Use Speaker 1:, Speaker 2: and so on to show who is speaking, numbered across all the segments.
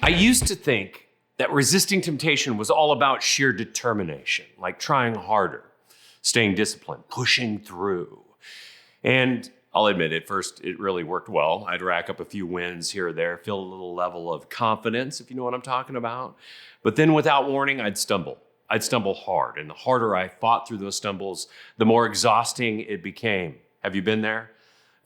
Speaker 1: I used to think that resisting temptation was all about sheer determination, like trying harder, staying disciplined, pushing through. And I'll admit, at first, it really worked well. I'd rack up a few wins here or there, feel a little level of confidence, if you know what I'm talking about. But then without warning, I'd stumble. I'd stumble hard. And the harder I fought through those stumbles, the more exhausting it became. Have you been there?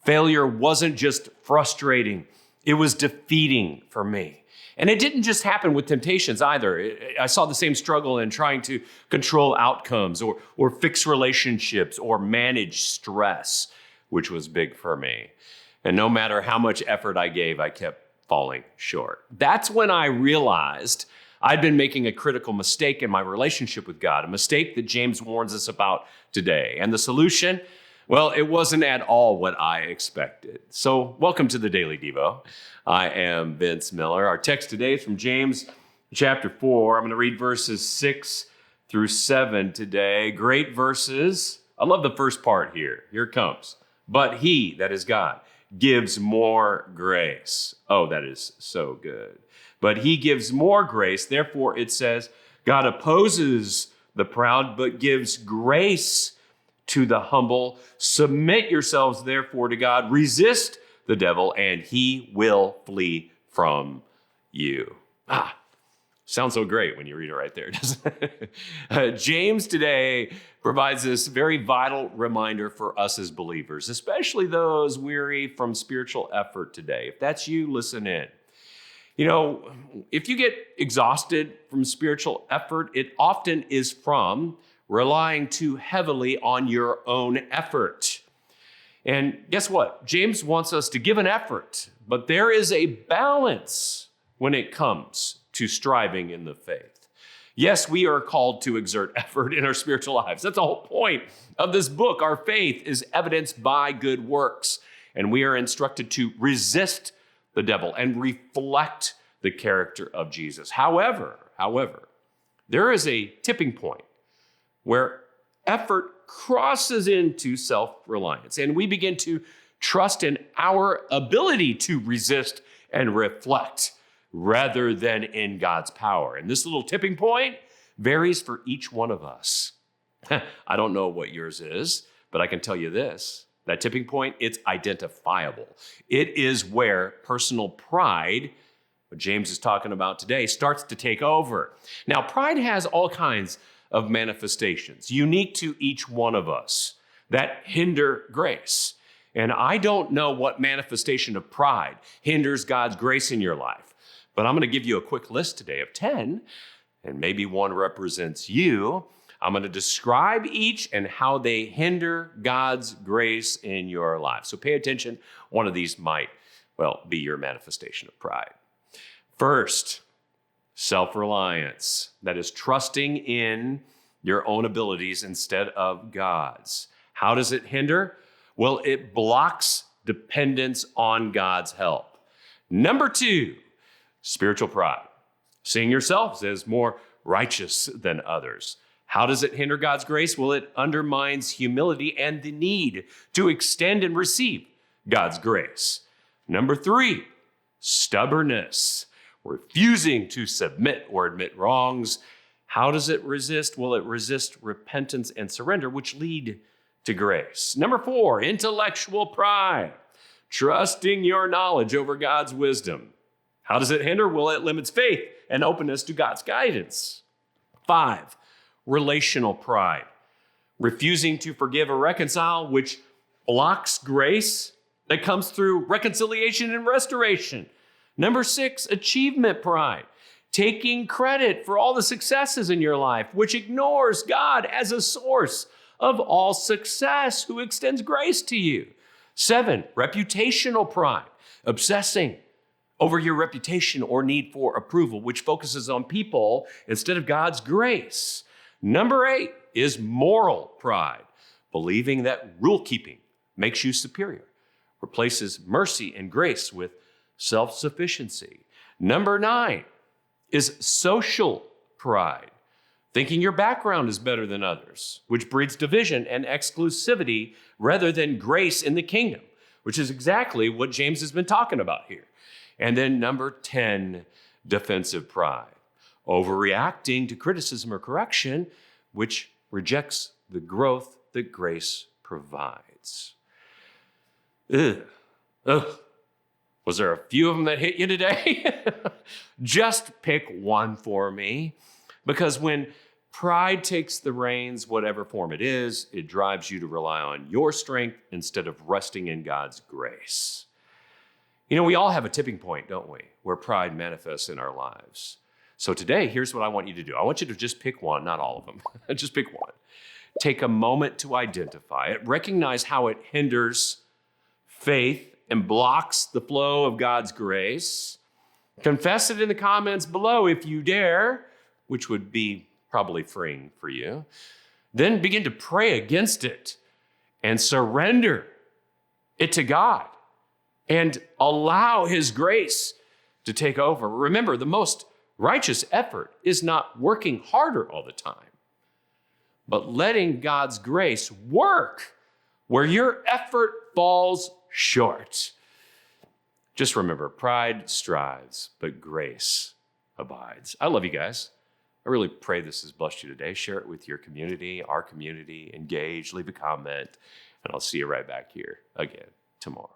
Speaker 1: Failure wasn't just frustrating. It was defeating for me. And it didn't just happen with temptations either. I saw the same struggle in trying to control outcomes or fix relationships or manage stress, which was big for me. And no matter how much effort I gave, I kept falling short. That's when I realized I'd been making a critical mistake in my relationship with God, a mistake that James warns us about today. And the solution? Well, it wasn't at all what I expected. So welcome to the Daily Devo. I am Vince Miller. Our text today is from James chapter 4. I'm going to read verses 6 through 7 today. Great verses. I love the first part here. Here it comes. But he, that is God, gives more grace. Oh, that is so good. But he gives more grace. Therefore, it says, God opposes the proud, but gives grace to the humble. Submit yourselves, therefore, to God. Resist the devil, and he will flee from you. Sounds so great when you read it right there, doesn't it? James today provides this very vital reminder for us as believers, especially those weary from spiritual effort today. If that's you, listen in. You know, if you get exhausted from spiritual effort, it often is from relying too heavily on your own effort. And guess what? James wants us to give an effort, but there is a balance when it comes to striving in the faith. Yes, we are called to exert effort in our spiritual lives. That's the whole point of this book. Our faith is evidenced by good works, and we are instructed to resist the devil and reflect the character of Jesus. However, there is a tipping point where effort crosses into self-reliance, and we begin to trust in our ability to resist and reflect rather than in God's power. And this little tipping point varies for each one of us. I don't know what yours is, but I can tell you this. That tipping point, it's identifiable. It is where personal pride, what James is talking about today, starts to take over. Now, pride has all kinds of manifestations, unique to each one of us, that hinder grace. And I don't know what manifestation of pride hinders God's grace in your life, but I'm going to give you a quick list today of 10, and maybe one represents you. I'm going to describe each and how they hinder God's grace in your life. So pay attention. One of these might, be your manifestation of pride. First, self-reliance. That is trusting in your own abilities instead of God's. How does it hinder? Well, it blocks dependence on God's help. Number 2, spiritual pride. Seeing yourselves as more righteous than others. How does it hinder God's grace? Well, it undermines humility and the need to extend and receive God's grace. Number 3, stubbornness, refusing to submit or admit wrongs. How does it resist? Well, it resists repentance and surrender, which lead to grace. Number 4, intellectual pride, trusting your knowledge over God's wisdom. How does it hinder? Well, it limits faith and openness to God's guidance. 5, relational pride, refusing to forgive or reconcile, which blocks grace that comes through reconciliation and restoration. Number 6, achievement pride, taking credit for all the successes in your life, which ignores God as a source of all success who extends grace to you. 7, reputational pride, obsessing over your reputation or need for approval, which focuses on people instead of God's grace. Number 8 is moral pride, believing that rule keeping makes you superior, replaces mercy and grace with self-sufficiency. Number 9 is social pride, thinking your background is better than others, which breeds division and exclusivity rather than grace in the kingdom, which is exactly what James has been talking about here. And then number 10, defensive pride, overreacting to criticism or correction, which rejects the growth that grace provides. Ugh. Ugh. Was there a few of them that hit you today? Just pick one for me, because when pride takes the reins, whatever form it is, it drives you to rely on your strength instead of resting in God's grace. You know, we all have a tipping point, don't we, where pride manifests in our lives. So today, here's what I want you to do. I want you to just pick one, not all of them. Just pick one. Take a moment to identify it, recognize how it hinders faith and blocks the flow of God's grace. Confess it in the comments below if you dare, which would be probably freeing for you. Then begin to pray against it and surrender it to God and allow His grace to take over. Remember, the most righteous effort is not working harder all the time, but letting God's grace work where your effort falls short. Just remember, pride strives, but grace abides. I love you guys. I really pray this has blessed you today. Share it with your community, our community. Engage, leave a comment, and I'll see you right back here again tomorrow.